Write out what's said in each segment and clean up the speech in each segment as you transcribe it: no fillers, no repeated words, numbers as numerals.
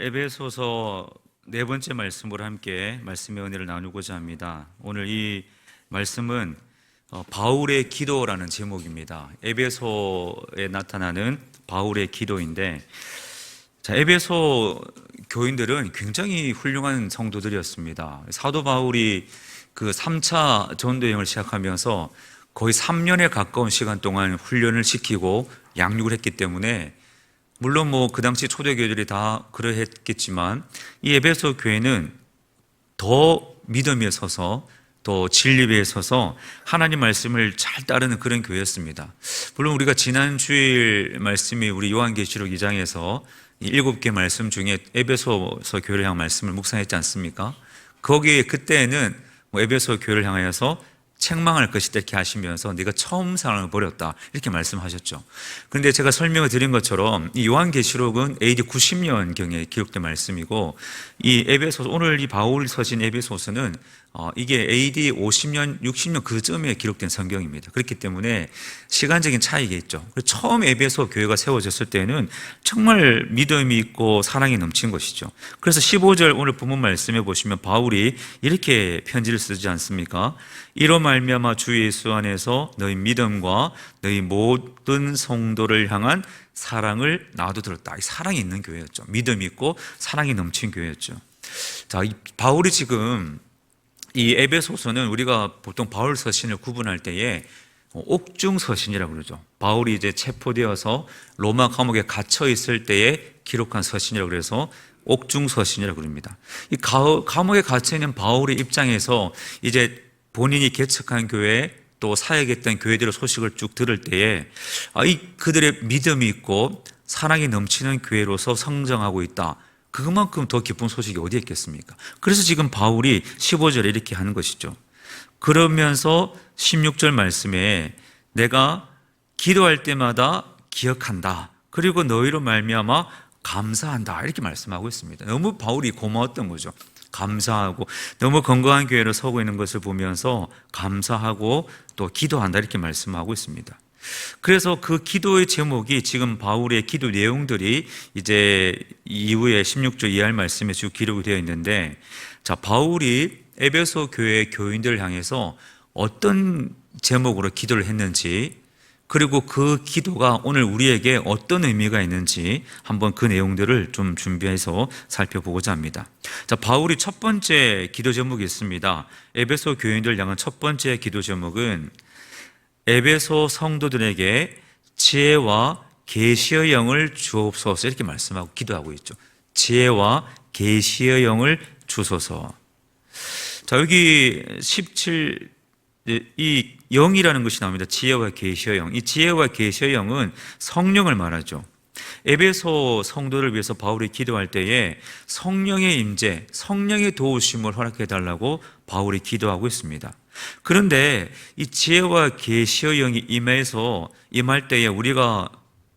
에베소서 네 번째 말씀으로 함께 말씀의 은혜를 나누고자 합니다. 오늘 이 말씀은 바울의 기도라는 제목입니다. 에베소에 나타나는 바울의 기도인데, 에베소 교인들은 굉장히 훌륭한 성도들이었습니다. 사도 바울이 그 3차 전도 여행을 시작하면서 거의 3년에 가까운 시간 동안 훈련을 시키고 양육을 했기 때문에, 물론 그 당시 초대교회들이 다 그러했겠지만 이 에베소 교회는 더 믿음에 서서, 또 진리에 서서 하나님 말씀을 잘 따르는 그런 교회였습니다. 물론 우리가 지난 주일 말씀이 우리 요한계시록 2장에서 7개 말씀 중에 에베소서 교회를 향한 말씀을 묵상했지 않습니까? 거기에 그때는 에베소 교회를 향하여서 책망할 것이다 이렇게 하시면서 네가 처음 사랑을 버렸다 이렇게 말씀하셨죠. 그런데 제가 설명을 드린 것처럼 이 요한계시록은 AD 90년경에 기록된 말씀이고, 이 에베소, 오늘 이 바울이 서신 에베소서는 이게 AD 50년, 60년 그쯤에 기록된 성경입니다. 그렇기 때문에 시간적인 차이가 있죠. 처음 에베소 교회가 세워졌을 때는 정말 믿음이 있고 사랑이 넘친 것이죠. 그래서 15절 오늘 본문 말씀에 보시면 바울이 이렇게 편지를 쓰지 않습니까? 이로 말미암아 주 예수 안에서 너희 믿음과 너희 모든 성도를 향한 사랑을 나도 들었다. 이 사랑이 있는 교회였죠. 믿음이 있고 사랑이 넘친 교회였죠. 자, 이 바울이 지금 이 에베소서는 우리가 보통 바울 서신을 구분할 때에 옥중 서신이라고 그러죠. 바울이 이제 체포되어서 로마 감옥에 갇혀 있을 때에 기록한 서신이라고 그래서 옥중 서신이라고 그럽니다. 이 감옥에 갇혀 있는 바울의 입장에서 이제 본인이 개척한 교회, 또 사역했던 교회들의 소식을 쭉 들을 때에 그들의 믿음이 있고 사랑이 넘치는 교회로서 성장하고 있다. 그만큼 더 기쁜 소식이 어디에 있겠습니까? 그래서 지금 바울이 15절에 이렇게 하는 것이죠. 그러면서 16절 말씀에 내가 기도할 때마다 기억한다. 그리고 너희로 말미암아 감사한다. 이렇게 말씀하고 있습니다. 너무 바울이 고마웠던 거죠. 감사하고 너무 건강한 교회로 서고 있는 것을 보면서 감사하고 또 기도한다 이렇게 말씀하고 있습니다. 그래서 그 기도의 제목이 지금 바울의 기도 내용들이 이제 이후에 16절 이하의 말씀에 쭉 기록이 되어 있는데, 자, 바울이 에베소 교회 교인들을 향해서 어떤 제목으로 기도를 했는지, 그리고 그 기도가 오늘 우리에게 어떤 의미가 있는지 한번 그 내용들을 좀 준비해서 살펴보고자 합니다. 자, 바울이 첫 번째 기도 제목이 있습니다. 에베소 교인들 향한 첫 번째 기도 제목은 에베소 성도들에게 지혜와 계시의 영을 주옵소서 이렇게 말씀하고 기도하고 있죠. 지혜와 계시의 영을 주소서. 자, 여기 17, 이 영이라는 것이 나옵니다. 지혜와 계시의 영. 이 지혜와 계시의 영은 성령을 말하죠. 에베소 성도를 위해서 바울이 기도할 때에 성령의 임재, 성령의 도우심을 허락해 달라고 바울이 기도하고 있습니다. 그런데 이 지혜와 계시의 영이 임할 때에 우리가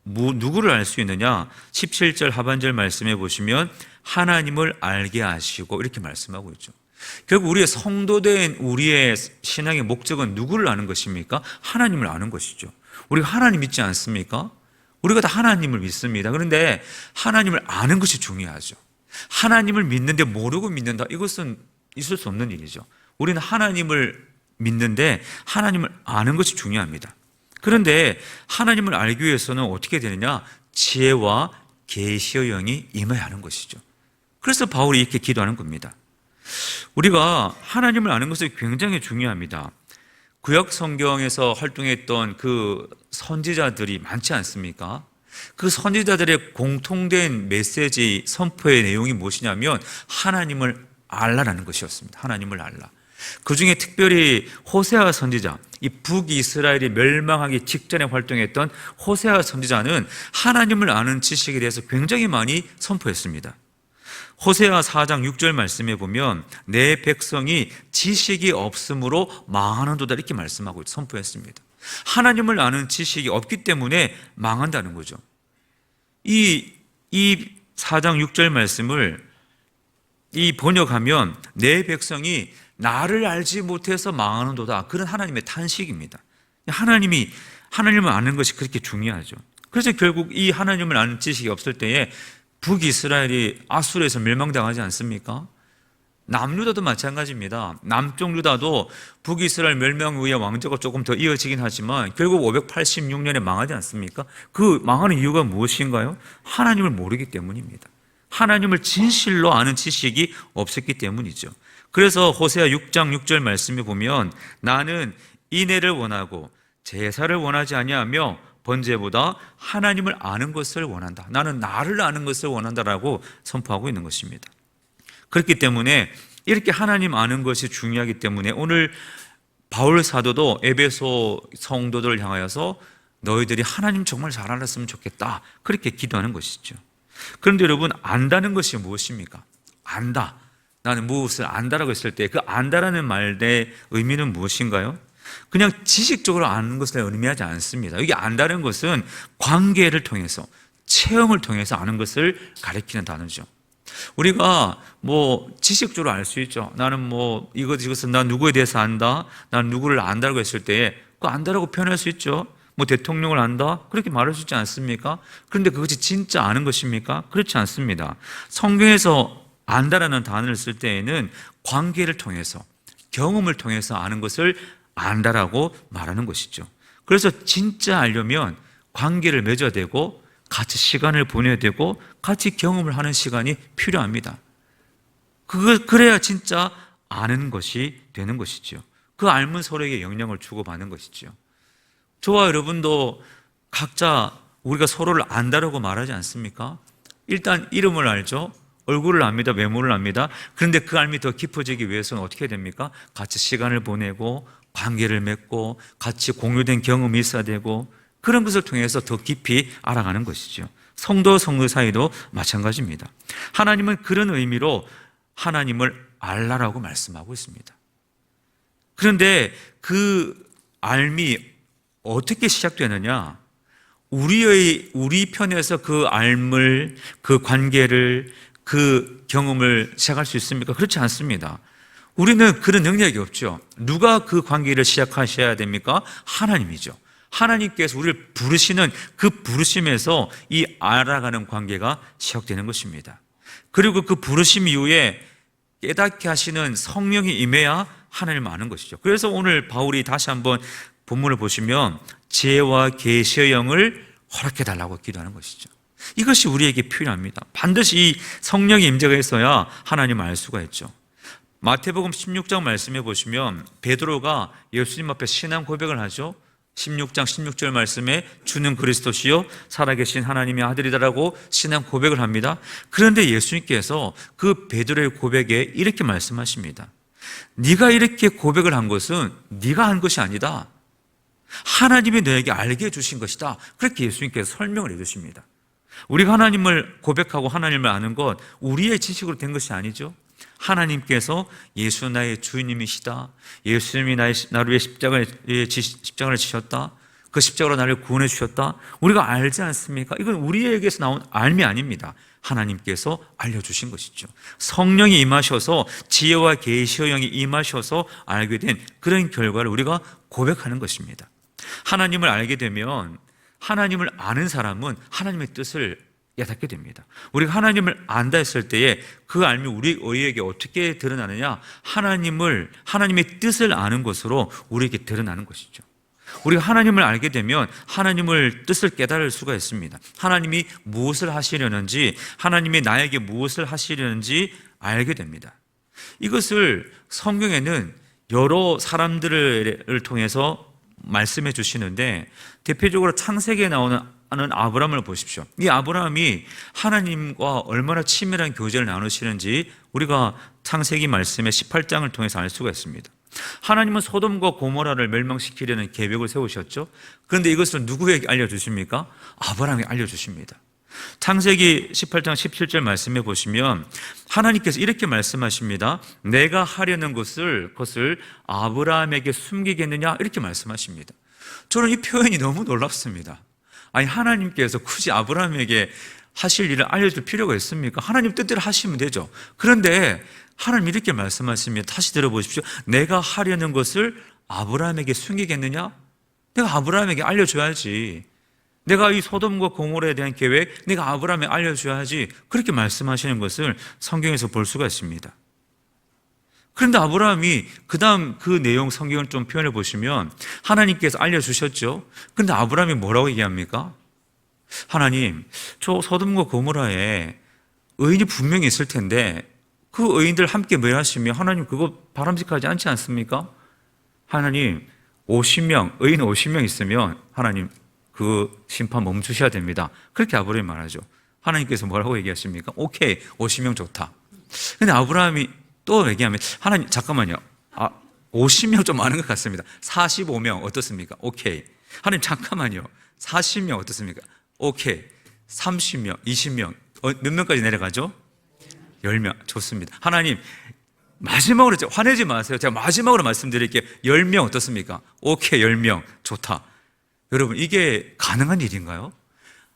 누구를 알 수 있느냐? 17절 하반절 말씀해 보시면 하나님을 알게 하시고 이렇게 말씀하고 있죠. 결국 우리의 성도된 우리의 신앙의 목적은 누구를 아는 것입니까? 하나님을 아는 것이죠. 우리가 하나님 믿지 않습니까? 우리가 다 하나님을 믿습니다. 그런데 하나님을 아는 것이 중요하죠. 하나님을 믿는데 모르고 믿는다, 이것은 있을 수 없는 일이죠. 우리는 하나님을 믿는데 하나님을 아는 것이 중요합니다. 그런데 하나님을 알기 위해서는 어떻게 되느냐? 지혜와 계시의 영이 임해야 하는 것이죠. 그래서 바울이 이렇게 기도하는 겁니다. 우리가 하나님을 아는 것이 굉장히 중요합니다. 구약 성경에서 활동했던 그 선지자들이 많지 않습니까? 그 선지자들의 공통된 메시지 선포의 내용이 무엇이냐면 하나님을 알라라는 것이었습니다. 하나님을 알라. 그 중에 특별히 호세아 선지자, 이 북이스라엘이 멸망하기 직전에 활동했던 호세아 선지자는 하나님을 아는 지식에 대해서 굉장히 많이 선포했습니다. 호세아 4장 6절 말씀에 보면 내 백성이 지식이 없으므로 망하는도다 이렇게 말씀하고 선포했습니다. 하나님을 아는 지식이 없기 때문에 망한다는 거죠. 이 4장 6절 말씀을 번역하면 내 백성이 나를 알지 못해서 망하는도다, 그런 하나님의 탄식입니다. 하나님을 아는 것이 그렇게 중요하죠. 그래서 결국 이 하나님을 아는 지식이 없을 때에 북이스라엘이 아수르에서 멸망당하지 않습니까? 남유다도 마찬가지입니다. 남쪽 유다도 북이스라엘 멸망 후에 왕조가 조금 더 이어지긴 하지만 결국 586년에 망하지 않습니까? 그 망하는 이유가 무엇인가요? 하나님을 모르기 때문입니다. 하나님을 진실로 아는 지식이 없었기 때문이죠. 그래서 호세아 6장 6절 말씀에 보면 나는 인애를 원하고 제사를 원하지 아니하며 번제보다 하나님을 아는 것을 원한다. 나는 나를 아는 것을 원한다라고 선포하고 있는 것입니다. 그렇기 때문에 이렇게 하나님 아는 것이 중요하기 때문에 오늘 바울 사도도 에베소 성도들을 향하여서 너희들이 하나님 정말 잘 알았으면 좋겠다, 그렇게 기도하는 것이죠. 그런데 여러분, 안다는 것이 무엇입니까? 안다, 나는 무엇을 안다라고 했을 때 그 안다라는 말의 의미는 무엇인가요? 그냥 지식적으로 아는 것을 의미하지 않습니다. 여기 안다는 것은 관계를 통해서, 체험을 통해서 아는 것을 가리키는 단어죠. 우리가 지식적으로 알 수 있죠. 나는 이것은 난 누구에 대해서 안다, 난 누구를 안다고 했을 때 그 안다라고 표현할 수 있죠. 대통령을 안다, 그렇게 말할 수 있지 않습니까? 그런데 그것이 진짜 아는 것입니까? 그렇지 않습니다. 성경에서 안다라는 단어를 쓸 때에는 관계를 통해서, 경험을 통해서 아는 것을 안다라고 말하는 것이죠. 그래서 진짜 알려면 관계를 맺어야 되고 같이 시간을 보내야 되고 같이 경험을 하는 시간이 필요합니다. 그래야 진짜 아는 것이 되는 것이죠. 그 알면 서로에게 영향을 주고받는 것이죠. 저와 여러분도 각자 우리가 서로를 안다라고 말하지 않습니까? 일단 이름을 알죠. 얼굴을 압니다. 외모를 압니다. 그런데 그 알미 더 깊어지기 위해서는 어떻게 됩니까? 같이 시간을 보내고 관계를 맺고 같이 공유된 경험이 있어야 되고 그런 것을 통해서 더 깊이 알아가는 것이죠. 성도 사이도 마찬가지입니다. 하나님은 그런 의미로 하나님을 알라라고 말씀하고 있습니다. 그런데 그 알미 어떻게 시작되느냐? 우리 편에서 그 알을, 그 관계를, 그 경험을 시작할 수 있습니까? 그렇지 않습니다. 우리는 그런 능력이 없죠. 누가 그 관계를 시작하셔야 됩니까? 하나님이죠. 하나님께서 우리를 부르시는 그 부르심에서 이 알아가는 관계가 시작되는 것입니다. 그리고 그 부르심 이후에 깨닫게 하시는 성령이 임해야 하나님을 아는 것이죠. 그래서 오늘 바울이 다시 한번 본문을 보시면 지혜와 계시의 영을 허락해 달라고 기도하는 것이죠. 이것이 우리에게 필요합니다. 반드시 이 성령의 임재가 있어야 하나님을 알 수가 있죠. 마태복음 16장 말씀해 보시면 베드로가 예수님 앞에 신앙 고백을 하죠. 16장 16절 말씀에 주는 그리스도시요 살아계신 하나님의 아들이다라고 신앙 고백을 합니다. 그런데 예수님께서 그 베드로의 고백에 이렇게 말씀하십니다. 네가 이렇게 고백을 한 것은 네가 한 것이 아니다. 하나님이 너에게 알게 해주신 것이다. 그렇게 예수님께서 설명을 해주십니다. 우리가 하나님을 고백하고 하나님을 아는 것 우리의 지식으로 된 것이 아니죠. 하나님께서 예수 나의 주인님이시다, 예수님이 나를 위해 십자가를 지셨다, 그 십자가로 나를 구원해 주셨다, 우리가 알지 않습니까? 이건 우리에게서 나온 알미 아닙니다. 하나님께서 알려주신 것이죠. 성령이 임하셔서 지혜와 계시의 영이 임하셔서 알게 된 그런 결과를 우리가 고백하는 것입니다. 하나님을 알게 되면 하나님을 아는 사람은 하나님의 뜻을 깨닫게 됩니다. 우리가 하나님을 안다 했을 때에 그 알미 우리에게 어떻게 드러나느냐? 하나님의 뜻을 아는 것으로 우리에게 드러나는 것이죠. 우리가 하나님을 알게 되면 하나님을 뜻을 깨달을 수가 있습니다. 하나님이 무엇을 하시려는지, 하나님이 나에게 무엇을 하시려는지 알게 됩니다. 이것을 성경에는 여러 사람들을 통해서 말씀해 주시는데 대표적으로 창세기에 나오는 아브라함을 보십시오. 이 아브라함이 하나님과 얼마나 친밀한 교제를 나누시는지 우리가 창세기 말씀의 18장을 통해서 알 수가 있습니다. 하나님은 소돔과 고모라를 멸망시키려는 계획을 세우셨죠. 그런데 이것을 누구에게 알려주십니까? 아브라함에게 알려주십니다. 창세기 18장 17절 말씀해 보시면 하나님께서 이렇게 말씀하십니다. 내가 하려는 것을 아브라함에게 숨기겠느냐? 이렇게 말씀하십니다. 저는 이 표현이 너무 놀랍습니다. 아니, 하나님께서 굳이 아브라함에게 하실 일을 알려줄 필요가 있습니까? 하나님 뜻대로 하시면 되죠. 그런데 하나님 이렇게 말씀하십니다. 다시 들어보십시오. 내가 하려는 것을 아브라함에게 숨기겠느냐? 내가 아브라함에게 알려줘야지. 내가 이 소돔과 고모라에 대한 계획 내가 아브라함에 알려줘야지, 그렇게 말씀하시는 것을 성경에서 볼 수가 있습니다. 그런데 아브라함이 그 다음 그 내용 성경을 좀 표현해 보시면 하나님께서 알려주셨죠. 그런데 아브라함이 뭐라고 얘기합니까? 하나님, 저 소돔과 고모라에 의인이 분명히 있을 텐데 그 의인들 함께 멸하시면 하나님 그거 바람직하지 않지 않습니까? 하나님, 50명, 의인 50명 있으면 하나님 그 심판 멈추셔야 됩니다. 그렇게 아브라함이 말하죠. 하나님께서 뭐라고 얘기하십니까? 오케이, 50명 좋다. 근데 아브라함이 또 얘기하면 하나님 잠깐만요, 50명 좀 많은 것 같습니다. 45명 어떻습니까? 오케이. 하나님 잠깐만요, 40명 어떻습니까? 오케이. 30명, 20명 몇 명까지 내려가죠? 10명. 좋습니다. 하나님 마지막으로, 화내지 마세요. 제가 마지막으로 말씀드릴게요. 10명 어떻습니까? 오케이, 10명 좋다. 여러분, 이게 가능한 일인가요?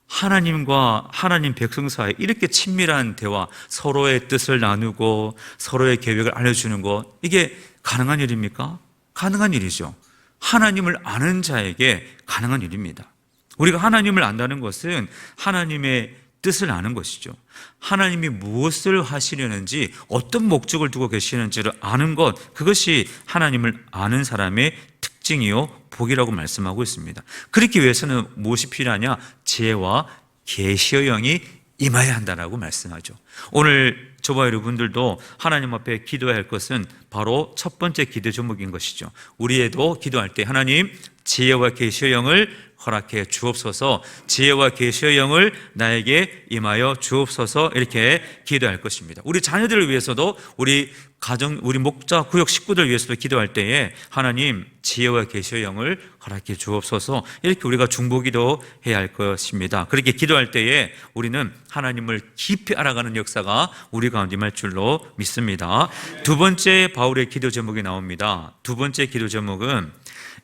하나님과 하나님 백성 사이에 이렇게 친밀한 대화, 서로의 뜻을 나누고 서로의 계획을 알려주는 것, 이게 가능한 일입니까? 가능한 일이죠. 하나님을 아는 자에게 가능한 일입니다. 우리가 하나님을 안다는 것은 하나님의 뜻을 아는 것이죠. 하나님이 무엇을 하시려는지, 어떤 목적을 두고 계시는지를 아는 것, 그것이 하나님을 아는 사람의 특징이요 복이라고 말씀하고 있습니다. 그렇기 위해서는 무엇이 필요하냐? 지혜와 계시의 영이 임해야 한다라고 말씀하죠. 오늘 저와 여러분들도 하나님 앞에 기도해야 할 것은 바로 첫 번째 기도 제목인 것이죠. 우리에도 기도할 때 하나님, 지혜와 계시의 영을 허락해 주옵소서, 지혜와 계시의 영을 나에게 임하여 주옵소서, 이렇게 기도할 것입니다. 우리 자녀들을 위해서도, 우리 가정, 우리 목자 구역 식구들 위해서도 기도할 때에 하나님, 지혜와 계시의 영을 허락해 주옵소서, 이렇게 우리가 중보기도 해야 할 것입니다. 그렇게 기도할 때에 우리는 하나님을 깊이 알아가는 역사가 우리 가운데 임할 줄로 믿습니다. 두 번째 바울의 기도 제목이 나옵니다. 두 번째 기도 제목은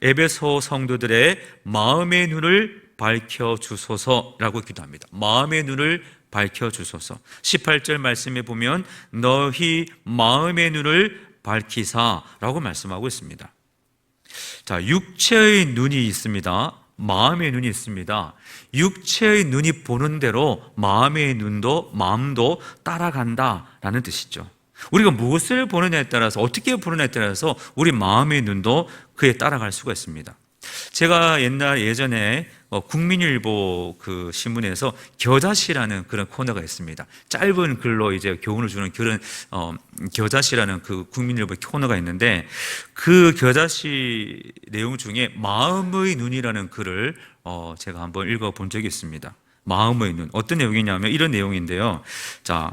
에베소 성도들의 마음의 눈을 밝혀주소서라고 기도합니다. 마음의 눈을 밝혀주소서. 18절 말씀에 보면 너희 마음의 눈을 밝히사라고 말씀하고 있습니다. 자, 육체의 눈이 있습니다. 마음의 눈이 있습니다. 육체의 눈이 보는 대로 마음의 눈도, 마음도 따라간다라는 뜻이죠. 우리가 무엇을 보느냐에 따라서, 어떻게 보느냐에 따라서 우리 마음의 눈도 그에 따라갈 수가 있습니다. 제가 예전에 국민일보 그 신문에서 겨자씨라는 그런 코너가 있습니다. 짧은 글로 이제 교훈을 주는 그런 겨자씨라는 그 국민일보 코너가 있는데, 그 겨자씨 내용 중에 마음의 눈이라는 글을 제가 한번 읽어본 적이 있습니다. 마음의 눈, 어떤 내용이냐면 이런 내용인데요. 자,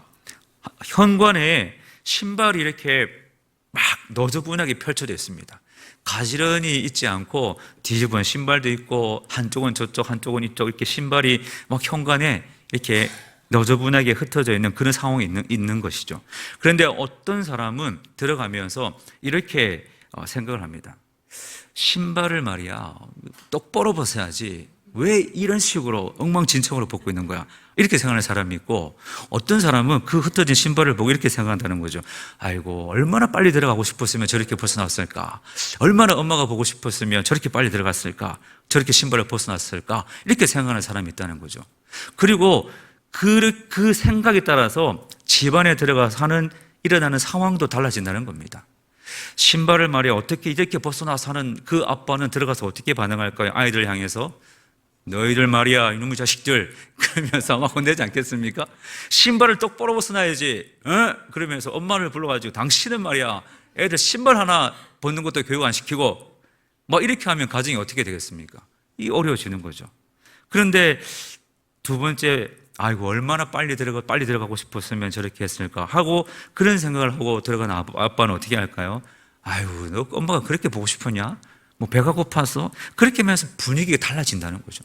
현관에 신발이 이렇게 막 너저분하게 펼쳐져 있습니다. 가지런히 있지 않고 뒤집은 신발도 있고, 한쪽은 저쪽 한쪽은 이쪽, 이렇게 신발이 막 현관에 이렇게 너저분하게 흩어져 있는 그런 상황이 있는 것이죠. 그런데 어떤 사람은 들어가면서 이렇게 생각을 합니다. 신발을 말이야 똑바로 벗어야지, 왜 이런 식으로 엉망진창으로 벗고 있는 거야, 이렇게 생각하는 사람이 있고, 어떤 사람은 그 흩어진 신발을 보고 이렇게 생각한다는 거죠. 아이고, 얼마나 빨리 들어가고 싶었으면 저렇게 벗어났을까, 얼마나 엄마가 보고 싶었으면 저렇게 빨리 들어갔을까, 저렇게 신발을 벗어났을까, 이렇게 생각하는 사람이 있다는 거죠. 그리고 그 생각에 따라서 집안에 들어가서 일어나는 상황도 달라진다는 겁니다. 신발을 말이야 어떻게 이렇게 벗어나서 하는 그 아빠는 들어가서 어떻게 반응할까요? 아이들 향해서 너희들 말이야 이놈의 자식들, 그러면서 아마 혼내지 않겠습니까? 신발을 똑바로 벗어나야지, 그러면서 엄마를 불러가지고 당신은 말이야 애들 신발 하나 벗는 것도 교육 안 시키고, 막 이렇게 하면 가정이 어떻게 되겠습니까? 이 어려워지는 거죠. 그런데 두 번째, 아이고 얼마나 빨리 들어가고 싶었으면 저렇게 했을까 하고 그런 생각을 하고 들어간 아빠는 어떻게 할까요? 아이고 너 엄마가 그렇게 보고 싶었냐? 뭐 배가 고파서? 그렇게 하면서 분위기가 달라진다는 거죠.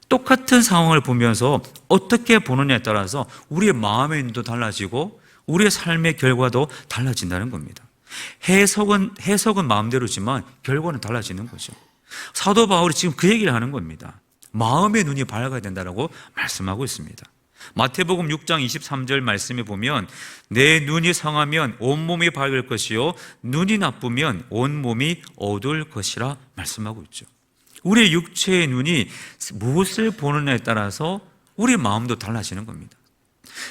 똑같은 상황을 보면서 어떻게 보느냐에 따라서 우리의 마음의 눈도 달라지고 우리의 삶의 결과도 달라진다는 겁니다. 해석은 마음대로지만 결과는 달라지는 거죠. 사도 바울이 지금 그 얘기를 하는 겁니다. 마음의 눈이 밝아야 된다고 말씀하고 있습니다. 마태복음 6장 23절 말씀에 보면 내 눈이 성하면 온몸이 밝을 것이요 눈이 나쁘면 온몸이 어두울 것이라 말씀하고 있죠. 우리의 육체의 눈이 무엇을 보느냐에 따라서 우리 마음도 달라지는 겁니다.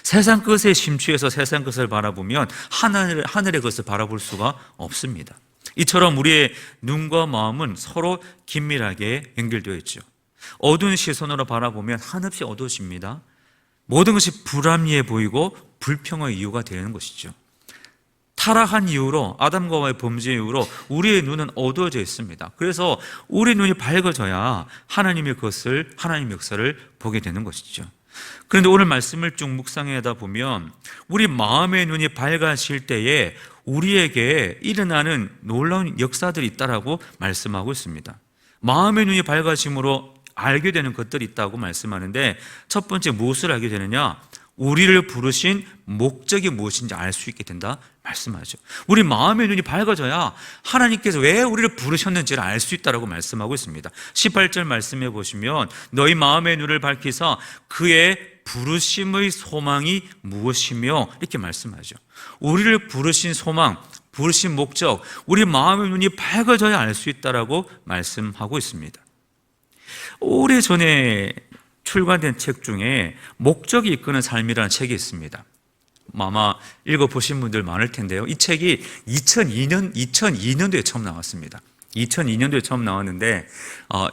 세상 것에 심취해서 세상 것을 바라보면 하늘의 것을 바라볼 수가 없습니다. 이처럼 우리의 눈과 마음은 서로 긴밀하게 연결되어 있죠. 어두운 시선으로 바라보면 한없이 어두워집니다. 모든 것이 불합리해 보이고 불평의 이유가 되는 것이죠. 타락한 이후로, 아담과 하와의 범죄 이후로 우리의 눈은 어두워져 있습니다. 그래서 우리 눈이 밝아져야 하나님의 것을, 하나님의 역사를 보게 되는 것이죠. 그런데 오늘 말씀을 쭉 묵상하다 보면 우리 마음의 눈이 밝아질 때에 우리에게 일어나는 놀라운 역사들이 있다라고 말씀하고 있습니다. 마음의 눈이 밝아짐으로 알게 되는 것들이 있다고 말씀하는데, 첫 번째 무엇을 알게 되느냐? 우리를 부르신 목적이 무엇인지 알 수 있게 된다 말씀하죠. 우리 마음의 눈이 밝아져야 하나님께서 왜 우리를 부르셨는지를 알 수 있다라고 말씀하고 있습니다. 18절 말씀해 보시면 너희 마음의 눈을 밝히사 그의 부르심의 소망이 무엇이며 이렇게 말씀하죠. 우리를 부르신 소망, 부르신 목적, 우리 마음의 눈이 밝아져야 알 수 있다라고 말씀하고 있습니다. 오래전에 출간된 책 중에 목적이 이끄는 삶이라는 책이 있습니다. 아마 읽어보신 분들 많을 텐데요. 이 책이 2002년도에 처음 나왔습니다. 2002년도에 처음 나왔는데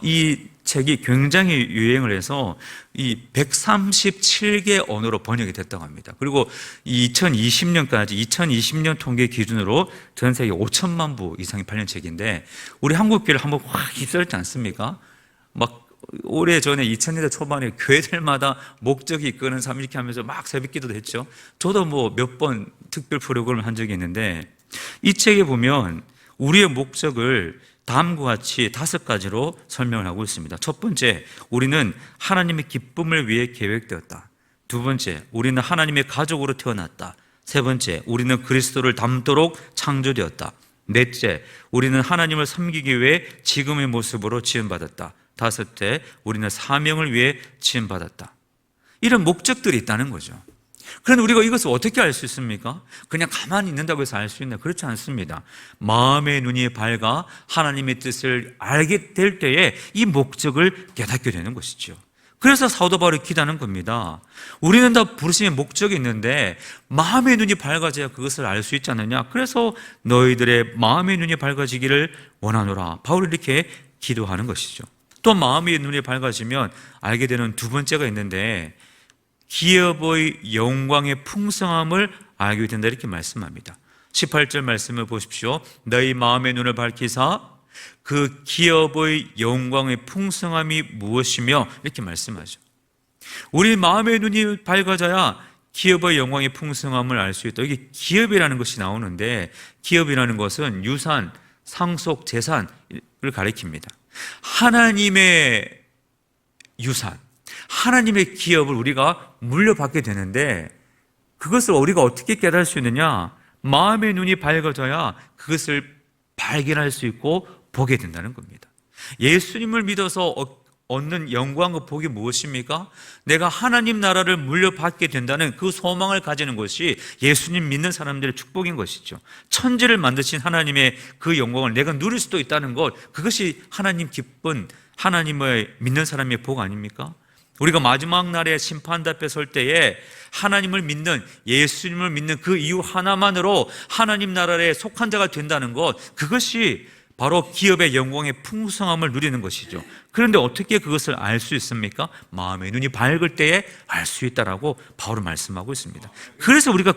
이 책이 굉장히 유행을 해서 이 137개 언어로 번역이 됐다고 합니다. 그리고 2020년 통계 기준으로 전 세계 5천만 부 이상이 팔린 책인데, 우리 한국교회를 한번 확 휩쓸지 않습니까? 막 오래전에 2000년대 초반에 교회들마다 목적이 이끄는 삶 이렇게 하면서 막 새벽기도도 했죠. 저도 뭐 몇 번 특별 프로그램을 한 적이 있는데, 이 책에 보면 우리의 목적을 다음과 같이 5가지로 설명을 하고 있습니다. 첫 번째, 우리는 하나님의 기쁨을 위해 계획되었다. 두 번째, 우리는 하나님의 가족으로 태어났다. 세 번째, 우리는 그리스도를 닮도록 창조되었다. 넷째, 우리는 하나님을 섬기기 위해 지금의 모습으로 지음받았다. 다섯째, 우리는 사명을 위해 지음받았다. 이런 목적들이 있다는 거죠. 그런데 우리가 이것을 어떻게 알 수 있습니까? 그냥 가만히 있는다고 해서 알 수 있나? 그렇지 않습니다. 마음의 눈이 밝아 하나님의 뜻을 알게 될 때에 이 목적을 깨닫게 되는 것이죠. 그래서 사도 바울이 기도하는 겁니다. 우리는 다 부르심의 목적이 있는데 마음의 눈이 밝아져야 그것을 알 수 있지 않느냐? 그래서 너희들의 마음의 눈이 밝아지기를 원하노라. 바울이 이렇게 기도하는 것이죠. 또 마음의 눈이 밝아지면 알게 되는 두 번째가 있는데, 기업의 영광의 풍성함을 알게 된다 이렇게 말씀합니다. 18절 말씀을 보십시오. 너희 마음의 눈을 밝히사 그 기업의 영광의 풍성함이 무엇이며 이렇게 말씀하죠. 우리 마음의 눈이 밝아져야 기업의 영광의 풍성함을 알 수 있다. 이게 기업이라는 것이 나오는데, 기업이라는 것은 유산, 상속, 재산을 가리킵니다. 하나님의 유산, 하나님의 기업을 우리가 물려받게 되는데, 그것을 우리가 어떻게 깨달을 수 있느냐? 마음의 눈이 밝아져야 그것을 발견할 수 있고 보게 된다는 겁니다. 예수님을 믿어서 얻는 영광과 복이 무엇입니까? 내가 하나님 나라를 물려받게 된다는 그 소망을 가지는 것이 예수님 믿는 사람들의 축복인 것이죠. 천지를 만드신 하나님의 그 영광을 내가 누릴 수도 있다는 것, 그것이 하나님 기쁜, 하나님을 믿는 사람의 복 아닙니까? 우리가 마지막 날에 심판대 앞에 설 때에 하나님을 믿는, 예수님을 믿는 그 이유 하나만으로 하나님 나라에 속한 자가 된다는 것, 그것이 바로 기업의 영광의 풍성함을 누리는 것이죠. 그런데 어떻게 그것을 알 수 있습니까? 마음의 눈이 밝을 때에 알 수 있다라고 바울은 말씀하고 있습니다. 그래서 우리가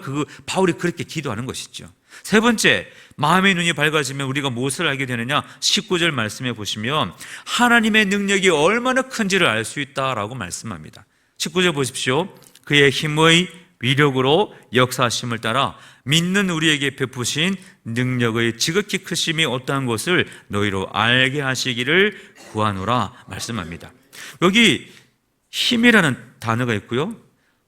바울이 그렇게 기도하는 것이죠. 세 번째, 마음의 눈이 밝아지면 우리가 무엇을 알게 되느냐? 19절 말씀해 보시면 하나님의 능력이 얼마나 큰지를 알 수 있다라고 말씀합니다. 19절 보십시오. 그의 힘의 위력으로 역사하심을 따라 믿는 우리에게 베푸신 능력의 지극히 크심이 어떠한 것을 너희로 알게 하시기를 구하노라 말씀합니다. 여기 힘이라는 단어가 있고요,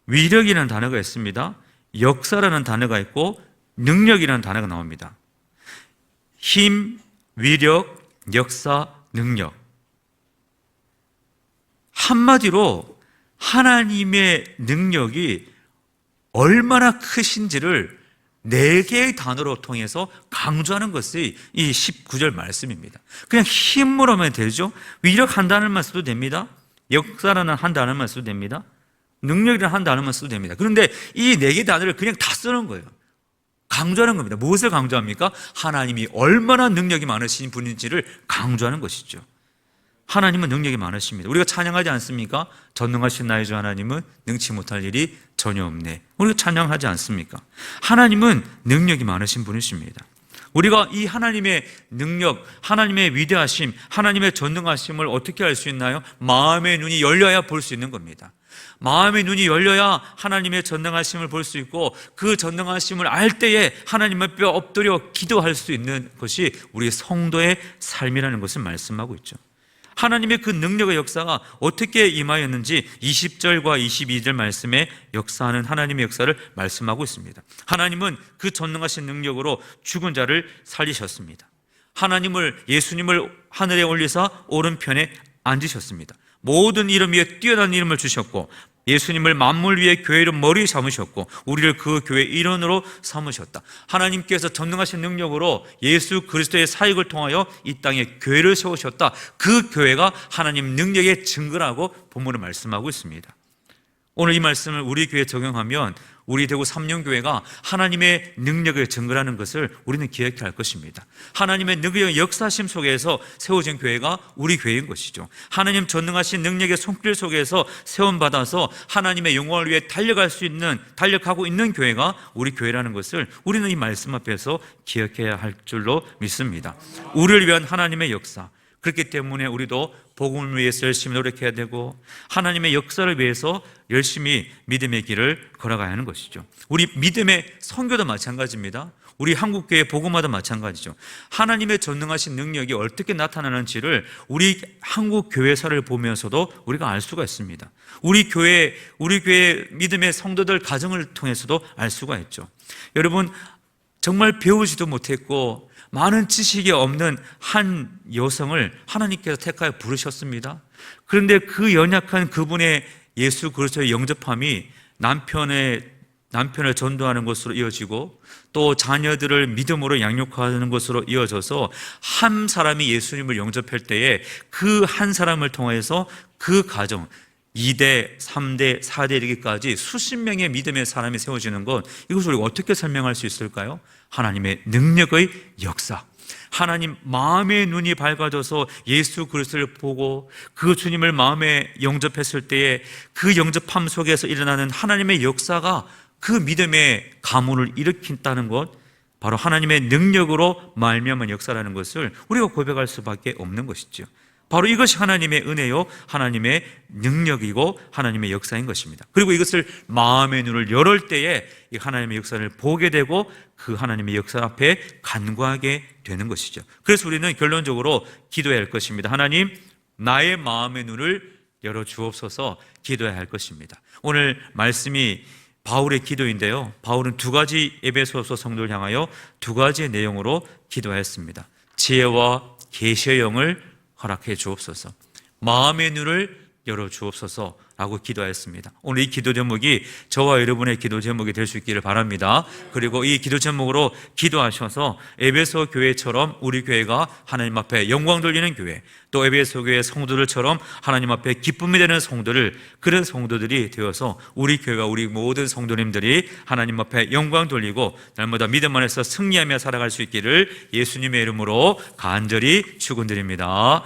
위력이라는 단어가 있습니다, 역사라는 단어가 있고 능력이라는 단어가 나옵니다. 힘, 위력, 역사, 능력. 한마디로 하나님의 능력이 얼마나 크신지를 네 개의 단어로 통해서 강조하는 것이 이 19절 말씀입니다. 그냥 힘으로 하면 되죠. 위력 한 단어만 써도 됩니다. 역사라는 한 단어만 써도 됩니다. 능력이라는 한 단어만 써도 됩니다. 그런데 이 네 개 단어를 그냥 다 쓰는 거예요. 강조하는 겁니다. 무엇을 강조합니까? 하나님이 얼마나 능력이 많으신 분인지를 강조하는 것이죠. 하나님은 능력이 많으십니다. 우리가 찬양하지 않습니까? 전능하신 나의 주 하나님은 능치 못할 일이 전혀 없네. 우리가 찬양하지 않습니까? 하나님은 능력이 많으신 분이십니다. 우리가 이 하나님의 능력, 하나님의 위대하심, 하나님의 전능하심을 어떻게 알 수 있나요? 마음의 눈이 열려야 볼 수 있는 겁니다. 마음의 눈이 열려야 하나님의 전능하심을 볼 수 있고, 그 전능하심을 알 때에 하나님 앞에 엎드려 기도할 수 있는 것이 우리 성도의 삶이라는 것을 말씀하고 있죠. 하나님의 그 능력의 역사가 어떻게 임하였는지 20절과 22절 말씀에 역사하는 하나님의 역사를 말씀하고 있습니다. 하나님은 그 전능하신 능력으로 죽은 자를 살리셨습니다. 예수님을 하늘에 올리사 오른편에 앉으셨습니다. 모든 이름 위에 뛰어난 이름을 주셨고, 예수님을 만물 위에 교회를 머리 삼으셨고, 우리를 그 교회의 일원으로 삼으셨다. 하나님께서 전능하신 능력으로 예수 그리스도의 사역을 통하여 이 땅에 교회를 세우셨다. 그 교회가 하나님 능력의 증거라고 본문을 말씀하고 있습니다. 오늘 이 말씀을 우리 교회에 적용하면 우리 대구 삼령교회가 하나님의 능력의 증거라는 것을 우리는 기억해야 할 것입니다. 하나님의 능력의 역사심 속에서 세워진 교회가 우리 교회인 것이죠. 하나님 전능하신 능력의 손길 속에서 세움받아서 하나님의 영광을 위해 달려가고 있는 교회가 우리 교회라는 것을 우리는 이 말씀 앞에서 기억해야 할 줄로 믿습니다. 우리를 위한 하나님의 역사, 그렇기 때문에 우리도 복음을 위해서 열심히 노력해야 되고, 하나님의 역사를 위해서 열심히 믿음의 길을 걸어가야 하는 것이죠. 우리 믿음의 선교도 마찬가지입니다. 우리 한국교회 복음화도 마찬가지죠. 하나님의 전능하신 능력이 어떻게 나타나는지를 우리 한국교회사를 보면서도 우리가 알 수가 있습니다. 우리 교회 믿음의 성도들 가정을 통해서도 알 수가 있죠. 여러분, 정말 배우지도 못했고 많은 지식이 없는 한 여성을 하나님께서 택하여 부르셨습니다. 그런데 그 연약한 그분의 예수 그리스도의 영접함이 남편을 전도하는 것으로 이어지고, 또 자녀들을 믿음으로 양육하는 것으로 이어져서 한 사람이 예수님을 영접할 때에 그 한 사람을 통해서 그 가정 2대, 3대, 4대 이르기까지 수십 명의 믿음의 사람이 세워지는 것, 이것을 우리가 어떻게 설명할 수 있을까요? 하나님의 능력의 역사, 하나님 마음의 눈이 밝아져서 예수 그리스도를 보고 그 주님을 마음에 영접했을 때에 그 영접함 속에서 일어나는 하나님의 역사가 그 믿음의 가문을 일으킨다는 것, 바로 하나님의 능력으로 말미암은 역사라는 것을 우리가 고백할 수밖에 없는 것이죠. 바로 이것이 하나님의 은혜요, 하나님의 능력이고 하나님의 역사인 것입니다. 그리고 이것을 마음의 눈을 열을 때에 이 하나님의 역사를 보게 되고 그 하나님의 역사 앞에 간구하게 되는 것이죠. 그래서 우리는 결론적으로 기도해야 할 것입니다. 하나님, 나의 마음의 눈을 열어주옵소서 기도해야 할 것입니다. 오늘 말씀이 바울의 기도인데요, 바울은 두 가지 에베소서 성도를 향하여 두 가지의 내용으로 기도하였습니다. 지혜와 계시의 영을 허락해 주옵소서, 마음의 눈을 열어 주옵소서 라고 기도하였습니다. 오늘 이 기도 제목이 저와 여러분의 기도 제목이 될 수 있기를 바랍니다. 그리고 이 기도 제목으로 기도하셔서 에베소 교회처럼 우리 교회가 하나님 앞에 영광 돌리는 교회, 또 에베소 교회 성도들처럼 하나님 앞에 기쁨이 되는 성도들, 그런 성도들이 되어서 우리 교회와 우리 모든 성도님들이 하나님 앞에 영광 돌리고 날마다 믿음 안에서 승리하며 살아갈 수 있기를 예수님의 이름으로 간절히 축원드립니다.